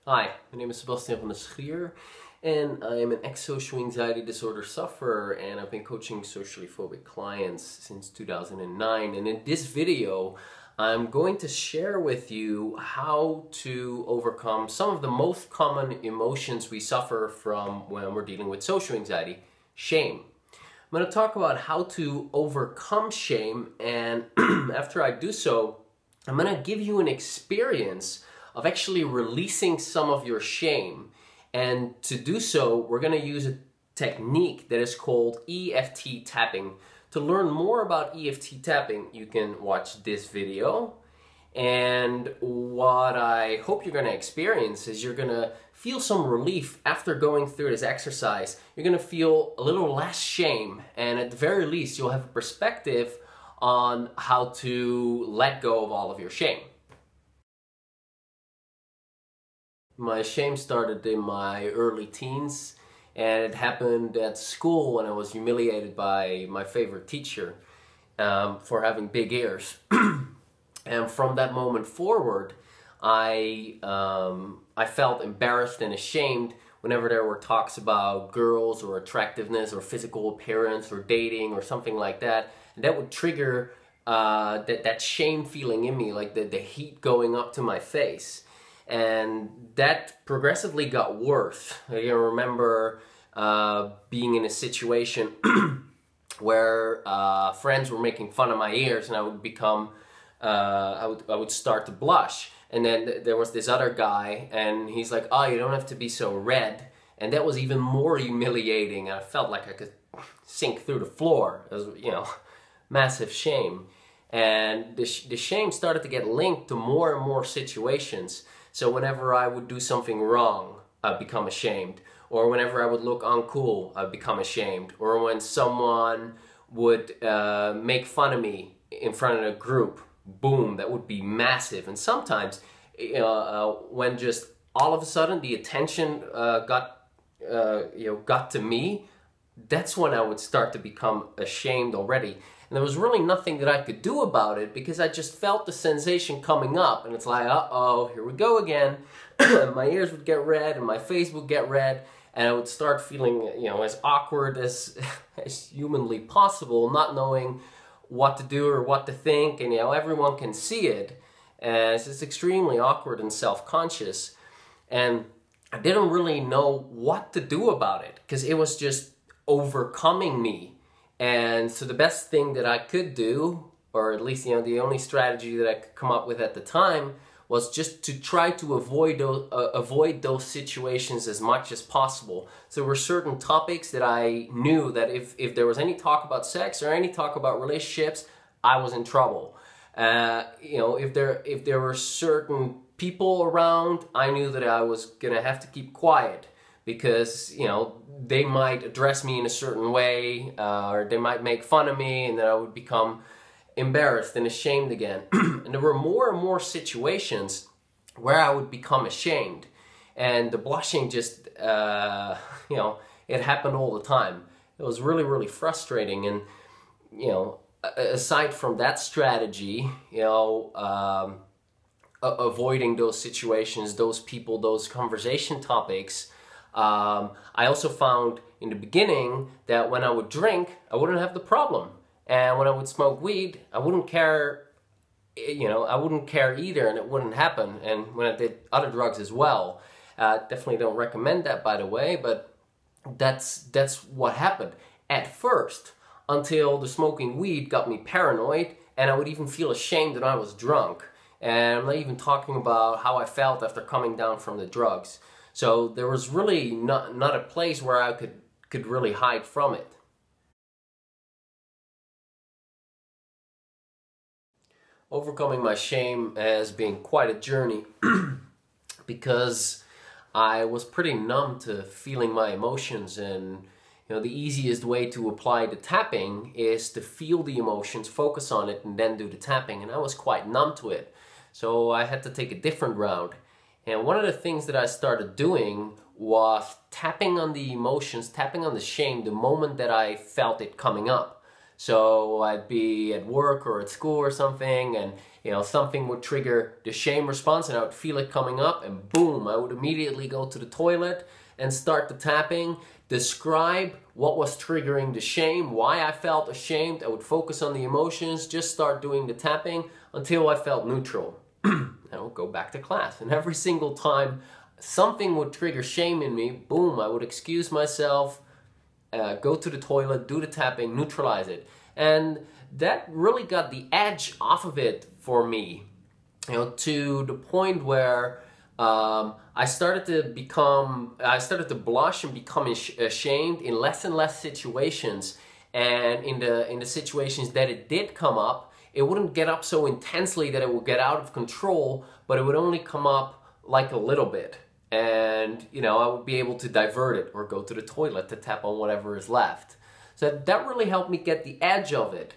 Hi, my name is Sebastiaan, and I am an ex-social anxiety disorder sufferer, and I've been coaching socially phobic clients since 2009. And in this video, I'm going to share with you how to overcome some of the most common emotions we suffer from when we're dealing with social anxiety: shame. I'm going to talk about how to overcome shame, and after I do so, I'm going to give you an experience of actually releasing some of your shame. And to do so, we're going to use a technique that is called EFT tapping. To learn more about EFT tapping, you can watch this video. And what I hope you're going to experience is you're going to feel some relief after going through this exercise. You're going to feel a little less shame, and at the very least, you'll have a perspective on how to let go of all of your shame. My shame started in my early teens, and it happened at school when I was humiliated by my favorite teacher for having big ears. And from that moment forward, I felt embarrassed and ashamed whenever there were talks about girls or attractiveness or physical appearance or dating or something like that. And that would trigger that shame feeling in me, like the heat going up to my face. And that progressively got worse. I can remember being in a situation where friends were making fun of my ears, and I would become, I would start to blush. And then there was this other guy, and he's like, "Oh, you don't have to be so red." And that was even more humiliating. I felt like I could sink through the floor. It was, massive shame. And the shame started to get linked to more and more situations. So whenever I would do something wrong, I'd become ashamed. Or whenever I would look uncool, I'd become ashamed. Or when someone would make fun of me in front of a group, boom, that would be massive. And sometimes, when just all of a sudden the attention got to me, that's when I would start to become ashamed already. And there was really nothing that I could do about it because I just felt the sensation coming up, and it's like, uh-oh, here we go again. My ears would get red and my face would get red, and I would start feeling, as awkward as humanly possible, not knowing what to do or what to think, and everyone can see it. And it's just extremely awkward and self-conscious. And I didn't really know what to do about it because it was just overcoming me. And so the best thing that I could do, or at least the only strategy that I could come up with at the time, was just to try to avoid those situations as much as possible. So there were certain topics that I knew that if there was any talk about sex or any talk about relationships, I was in trouble. If there were certain people around, I knew that I was gonna have to keep quiet, because they might address me in a certain way, or they might make fun of me, and then I would become embarrassed and ashamed again. And there were more and more situations where I would become ashamed, and the blushing just it happened all the time. It was really, really frustrating. And aside from that strategy, avoiding those situations, those people, those conversation topics, I also found in the beginning that when I would drink, I wouldn't have the problem. And when I would smoke weed, I wouldn't care, I wouldn't care either, and it wouldn't happen. And when I did other drugs as well, definitely don't recommend that, by the way, but that's what happened at first, until the smoking weed got me paranoid, and I would even feel ashamed that I was drunk. And I'm not even talking about how I felt after coming down from the drugs. So there was really not a place where I could really hide from it. Overcoming my shame has been quite a journey because I was pretty numb to feeling my emotions, and the easiest way to apply the tapping is to feel the emotions, focus on it, and then do the tapping. And I was quite numb to it, so I had to take a different route. And one of the things that I started doing was tapping on the emotions, tapping on the shame the moment that I felt it coming up. So I'd be at work or at school or something, and something would trigger the shame response, and I would feel it coming up, and boom, I would immediately go to the toilet and start the tapping, describe what was triggering the shame, why I felt ashamed. I would focus on the emotions, just start doing the tapping until I felt neutral. I would go back to class, and every single time something would trigger shame in me, boom, I would excuse myself, go to the toilet, do the tapping, neutralize it. And that really got the edge off of it for me, to the point where I started to blush and become ashamed in less and less situations. And in the situations that it did come up, it wouldn't get up so intensely that it would get out of control, but it would only come up like a little bit. And, I would be able to divert it or go to the toilet to tap on whatever is left. So that really helped me get the edge of it.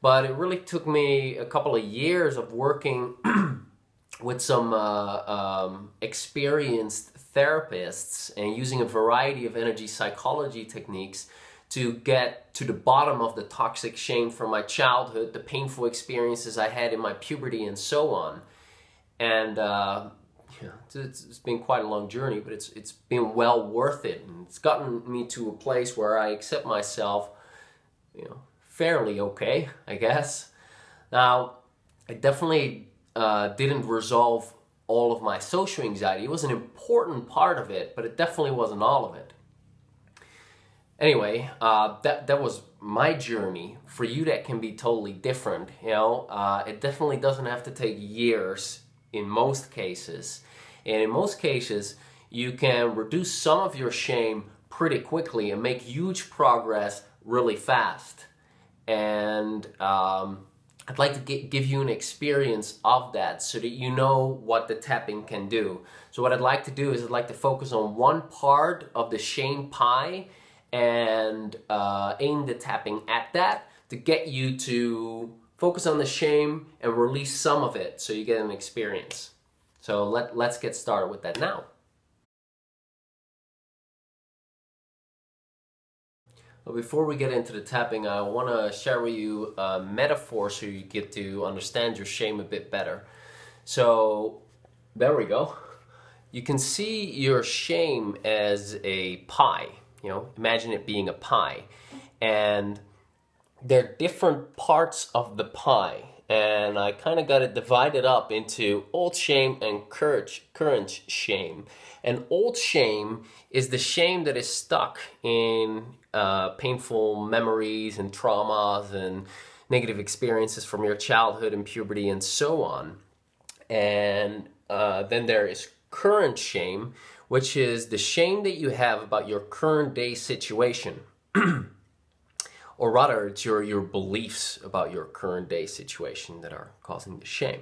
But it really took me a couple of years of working with some experienced therapists and using a variety of energy psychology techniques to get to the bottom of the toxic shame from my childhood, the painful experiences I had in my puberty, and so on. And it's been quite a long journey, but it's been well worth it, and it's gotten me to a place where I accept myself, fairly okay, I guess. Now, I definitely didn't resolve all of my social anxiety. It was an important part of it, but it definitely wasn't all of it. Anyway, that was my journey. For you, that can be totally different. It definitely doesn't have to take years in most cases. And in most cases, you can reduce some of your shame pretty quickly and make huge progress really fast. And I'd like to give you an experience of that so that you know what the tapping can do. So what I'd like to do is I'd like to focus on one part of the shame pie and aim the tapping at that to get you to focus on the shame and release some of it so you get an experience. So let's get started with that now. Well, before we get into the tapping, I want to share with you a metaphor so you get to understand your shame a bit better. So there we go. You can see your shame as a pie. Imagine it being a pie. And there are different parts of the pie. And I kind of got it divided up into old shame and current shame. And old shame is the shame that is stuck in painful memories and traumas and negative experiences from your childhood and puberty and so on. And then there is current shame, which is the shame that you have about your current day situation. Or rather, it's your beliefs about your current day situation that are causing the shame.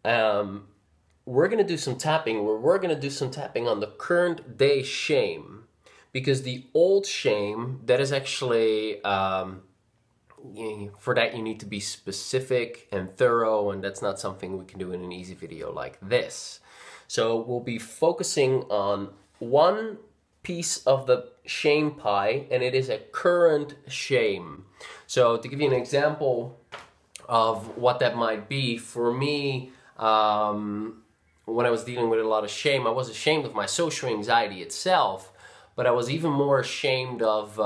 We're going to do some tapping where we're going to do some tapping on the current day shame, because the old shame, that is actually, for that you need to be specific and thorough, and that's not something we can do in an easy video like this. So we'll be focusing on one piece of the shame pie, and it is a current shame. So to give you an example of what that might be, for me, when I was dealing with a lot of shame, I was ashamed of my social anxiety itself, but I was even more ashamed of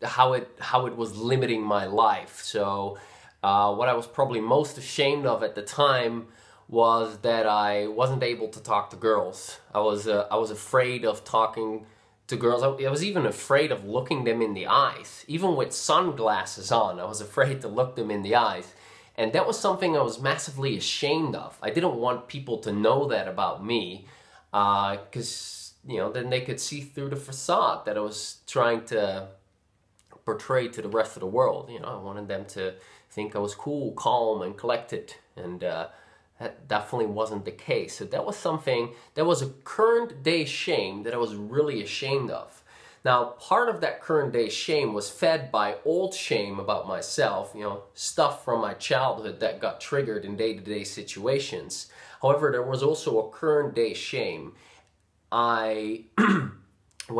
how it was limiting my life. So what I was probably most ashamed of at the time was that I wasn't able to talk to girls. I was afraid of talking to girls. I was even afraid of looking them in the eyes. Even with sunglasses on, I was afraid to look them in the eyes. And that was something I was massively ashamed of. I didn't want people to know that about me, because then they could see through the facade that I was trying to portray to the rest of the world. I wanted them to think I was cool, calm, and collected, and that definitely wasn't the case. So that was something, that was a current day shame that I was really ashamed of. Now, part of that current day shame was fed by old shame about myself, stuff from my childhood that got triggered in day-to-day situations. However, there was also a current day shame. When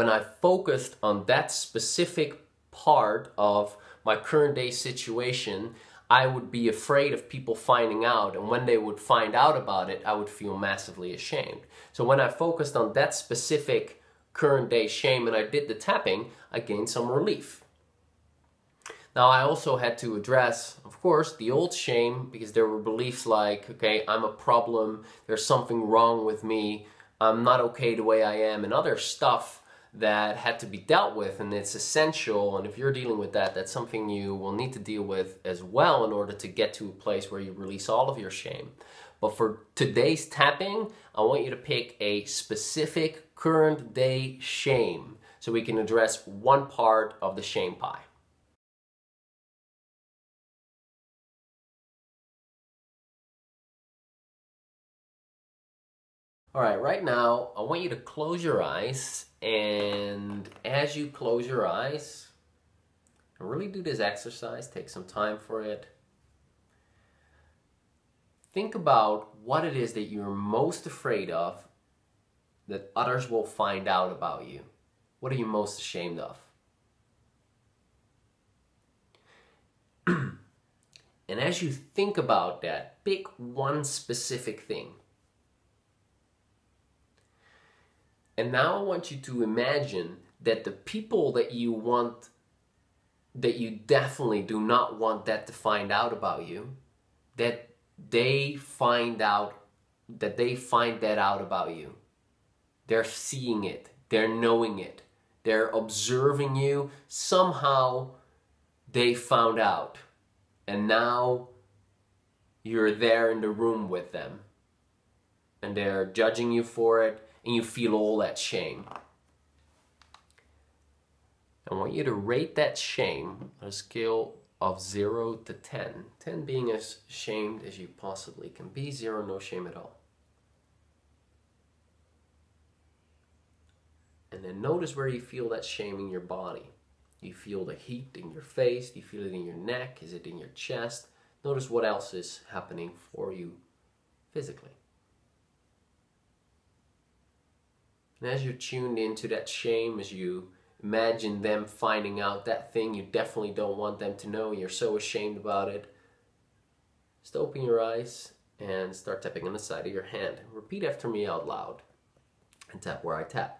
I focused on that specific part of my current day situation, I would be afraid of people finding out, and when they would find out about it, I would feel massively ashamed. So when I focused on that specific current day shame and I did the tapping, I gained some relief. Now I also had to address, of course, the old shame, because there were beliefs like, okay, I'm a problem, there's something wrong with me, I'm not okay the way I am, and other stuff that had to be dealt with, and it's essential. And if you're dealing with that, that's something you will need to deal with as well in order to get to a place where you release all of your shame. But for today's tapping, I want you to pick a specific current day shame so we can address one part of the shame pie. All right, right now, I want you to close your eyes, and as you close your eyes, and really do this exercise, take some time for it. Think about what it is that you're most afraid of that others will find out about you. What are you most ashamed of? And as you think about that, pick one specific thing. And now I want you to imagine that the people that you want, that you definitely do not want that to find out about you, that they find that out about you. They're seeing it, they're knowing it, they're observing you. Somehow they found out, and now you're there in the room with them, and they're judging you for it, and you feel all that shame. I want you to rate that shame on a scale of 0 to 10. 10 being as ashamed as you possibly can be, 0 no shame at all. And then notice where you feel that shame in your body. You feel the heat in your face, do you feel it in your neck, is it in your chest? Notice what else is happening for you physically. And as you're tuned into that shame, as you imagine them finding out that thing you definitely don't want them to know, you're so ashamed about it, just open your eyes and start tapping on the side of your hand. Repeat after me out loud and tap where I tap.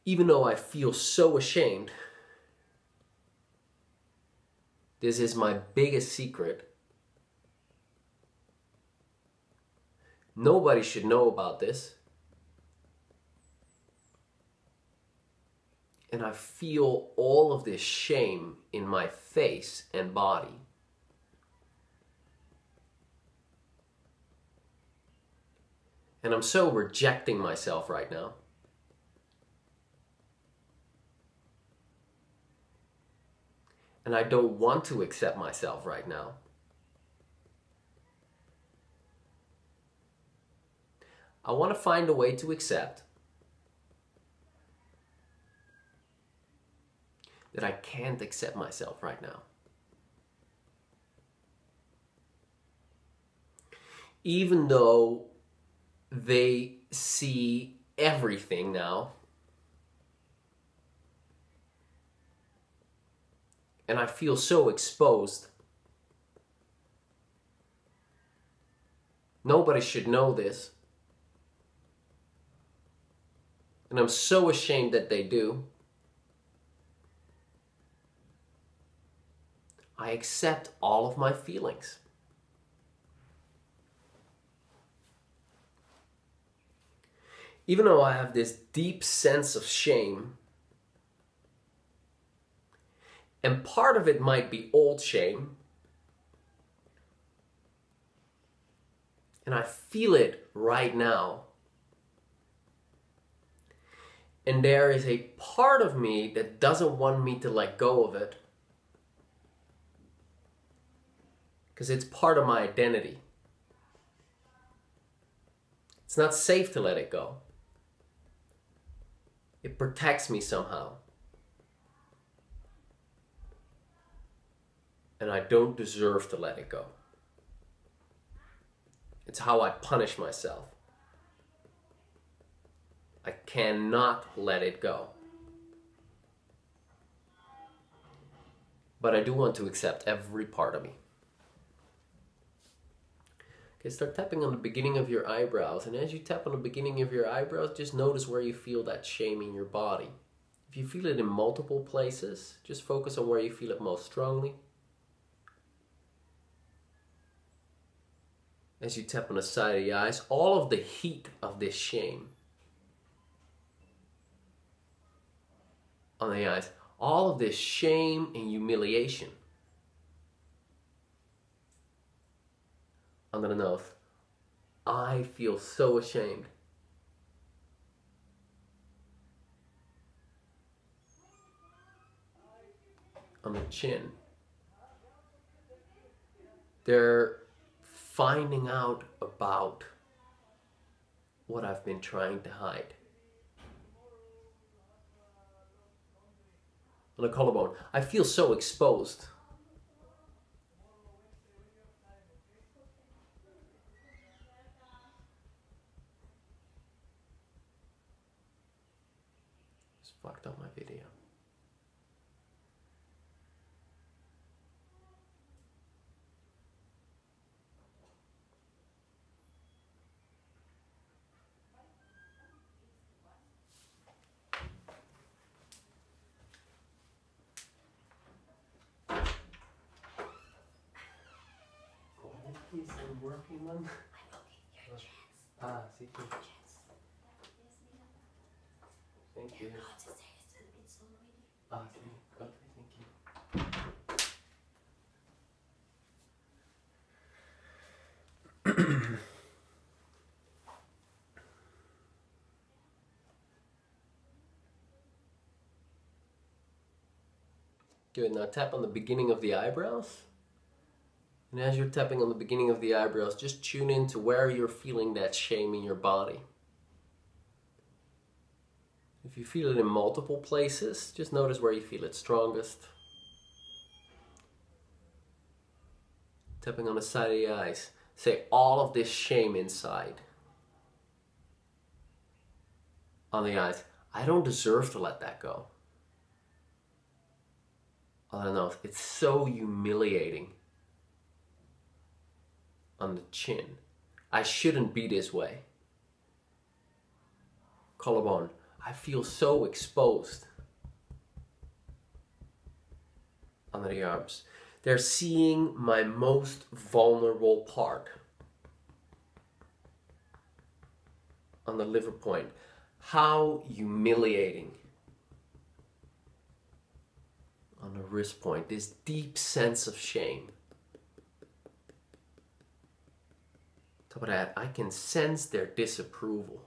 Even though I feel so ashamed, this is my biggest secret. Nobody should know about this. And I feel all of this shame in my face and body. And I'm so rejecting myself right now. And I don't want to accept myself right now. I want to find a way to accept that I can't accept myself right now. Even though they see everything now, and I feel so exposed. Nobody should know this. And I'm so ashamed that they do. I accept all of my feelings. Even though I have this deep sense of shame, and part of it might be old shame, and I feel it right now. And there is a part of me that doesn't want me to let go of it, because it's part of my identity. It's not safe to let it go. It protects me somehow. And I don't deserve to let it go. It's how I punish myself. I cannot let it go. but I do want to accept every part of me. Okay, start tapping on the beginning of your eyebrows, and as you tap on the beginning of your eyebrows, just notice where you feel that shame in your body. If you feel it in multiple places, just focus on where you feel it most strongly. As you tap on the side of the eyes, all of the heat of this shame on the eyes, all of this shame and humiliation under the nose. I feel so ashamed. On the chin. They're finding out about what I've been trying to hide. On the collarbone, I feel so exposed. Just fucked up my video. Is it working, man? I'm looking your chance. Ah, see you. Thank you. How to say it's already. Ah, see. Okay, thank you. Good, now tap on the beginning of the eyebrows. And as you're tapping on the beginning of the eyebrows, just tune in to where you're feeling that shame in your body. If you feel it in multiple places, just notice where you feel it strongest. Tapping on the side of the eyes. Say all of this shame inside. On the eyes. I don't deserve to let that go. On the nose. It's so humiliating. On the chin. I shouldn't be this way. Collarbone. I feel so exposed. Under the arms. They're seeing my most vulnerable part. On the liver point. How humiliating. On the wrist point. This deep sense of shame. Top of that, I can sense their disapproval.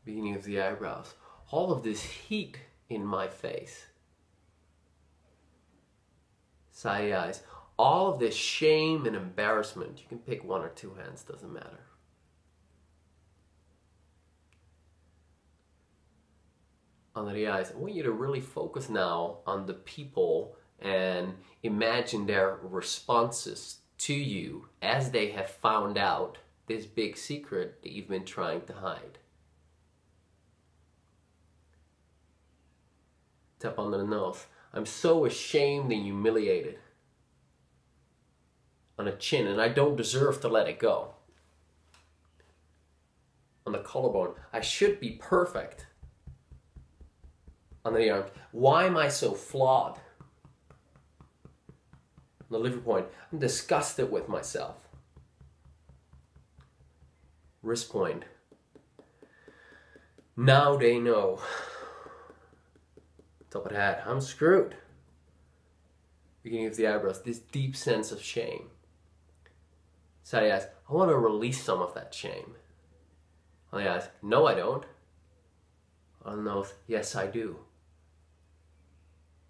Beginning of the eyebrows. All of this heat in my face. Side eyes. All of this shame and embarrassment. You can pick one or two hands, doesn't matter. Under the eyes. I want you to really focus now on the people and imagine their responses to you as they have found out this big secret that you've been trying to hide. Tap under the nose. I'm so ashamed and humiliated. On the chin, and I don't deserve to let it go. On the collarbone, I should be perfect. On the arm, why am I so flawed? On the liver point, I'm disgusted with myself. Wrist point, now they know. Top of the hat, I'm screwed. Beginning of the eyebrows, this deep sense of shame. Side of the eyes, I want to release some of that shame. On the eyes, no I don't. On the nose, yes I do.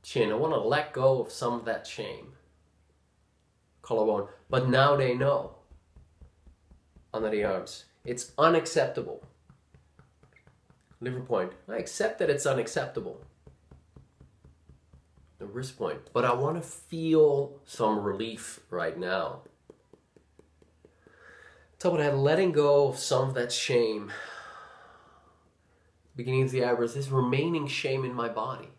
Chin, I want to let go of some of that shame. Collarbone, but now they know. Under the arms, it's unacceptable. Liver point, I accept that it's unacceptable. The wrist point, but I want to feel some relief right now. Top of the head, letting go of some of that shame. Beginning of the eyebrows, this remaining shame in my body.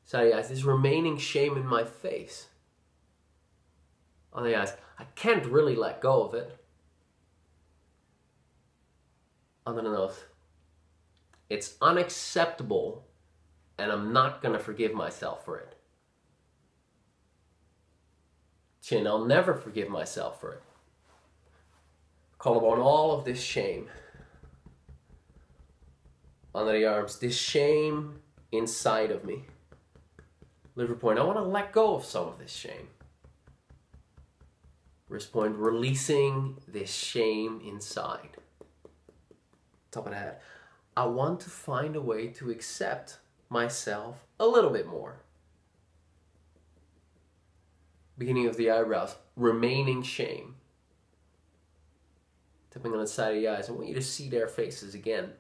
Side of the eyes, this remaining shame in my face. On the eyes, I can't really let go of it. Under the nose, it's unacceptable and I'm not going to forgive myself for it. Chin, I'll never forgive myself for it. Collarbone, all of this shame. Under the arms, this shame inside of me. Liver point, I want to let go of some of this shame. Wrist point, releasing this shame inside. Top of the head, I want to find a way to accept myself a little bit more. Beginning of the eyebrows, remaining shame. Tapping on the side of the eyes, I want you to see their faces again.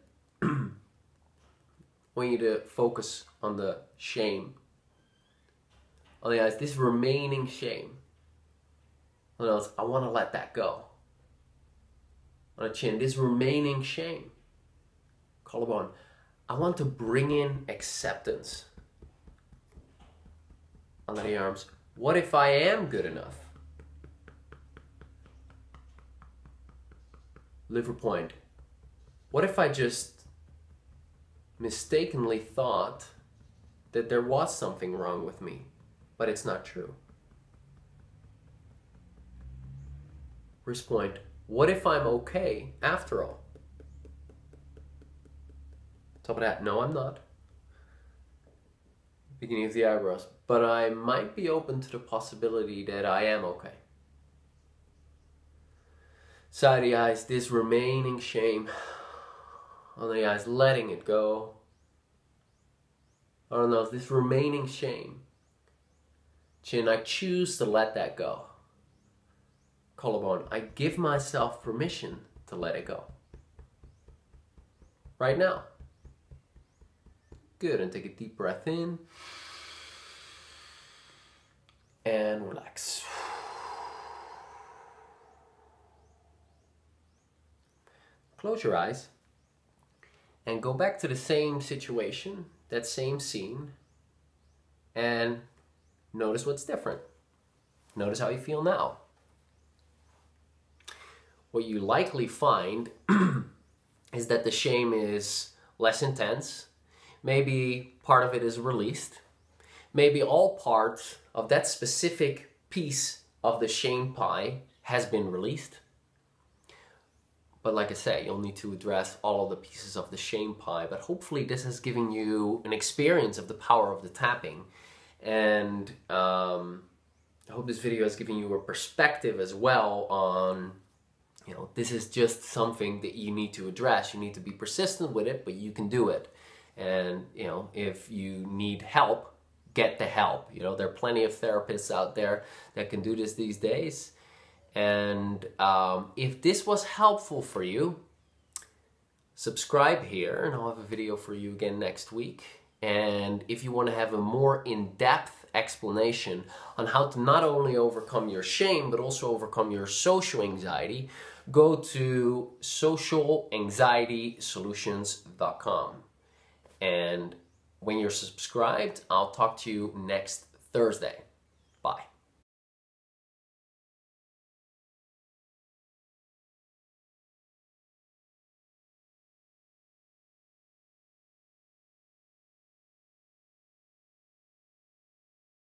I want you to focus on the shame. On the eyes, this remaining shame. On the nose, I want to let that go. On the chin, this remaining shame. Collarbone, I want to bring in acceptance. Under the arms, what if I am good enough? Liver point, what if I just mistakenly thought that there was something wrong with me, but it's not true? Wrist point, what if I'm okay after all? Top of that, no, I'm not. Beginning of the eyebrows, but I might be open to the possibility that I am okay. Side of the eyes, this remaining shame. On the eyes, letting it go. On the nose, this remaining shame. Chin, I choose to let that go. Collarbone, I give myself permission to let it go. Right now. Good, and take a deep breath in. And relax. Close your eyes and go back to the same situation, that same scene, and notice what's different. Notice how you feel now. What you likely find is that the shame is less intense. Maybe part of it is released. Maybe all parts of that specific piece of the shame pie has been released. But like I say, you'll need to address all of the pieces of the shame pie. But hopefully this has given you an experience of the power of the tapping. And I hope this video has given you a perspective as well on, this is just something that you need to address. You need to be persistent with it, but you can do it. And, if you need help, get the help. There are plenty of therapists out there that can do this these days. And if this was helpful for you, subscribe here and I'll have a video for you again next week. And if you want to have a more in-depth explanation on how to not only overcome your shame, but also overcome your social anxiety, go to socialanxietysolutions.com. And when you're subscribed, I'll talk to you next Thursday. Bye.